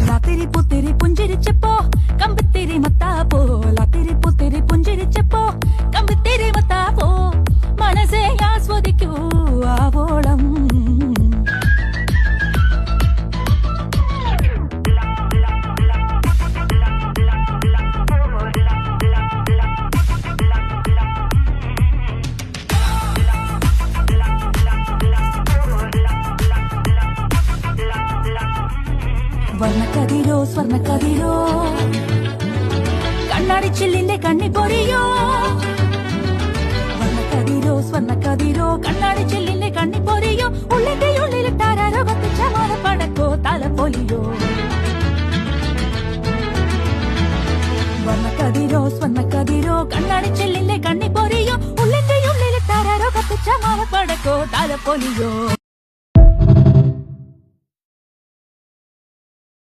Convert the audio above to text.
ലാത്തിരി പുത്തിരി പുഞ്ചിരിച്ചപ്പോ കമ്പിത്തിരി മത്താപ്പോ ലാത്തിരി പുത്തിരി പുഞ്ചിരിച്ചപ്പോ കമ്പിത്തിരി മത്താപ്പോ മനസ്സെ ആസ്വദിക്കൂ ആവോളം വർണ്ണക്കതിരോ സ്വർണ്ണക്കതിരോ കണ്ണാടിച്ചില്ലിന്റെ കണ്ണിപ്പൊരിയോ വർണ്ണക്കതിരോ സ്വർണ്ണക്കതിരോ കണ്ണാടിച്ചില്ലിന്റെ കണ്ണിപ്പൊരിയോ ഉള്ളിന്റെ ഉള്ളിലിട്ടാരോ കത്തിച്ച മലപ്പടക്കോ തലപ്പൊലിയോ വർണ്ണക്കതിരോ സ്വർണ്ണക്കതിരോ കണ്ണാടിച്ചില്ലിന്റെ കണ്ണിപ്പൊരിയോ ഉള്ളിന്റെ ഉള്ളിലിട്ടാരോ കത്തിച്ച മലപ്പടക്കോ തലപ്പൊലിയോ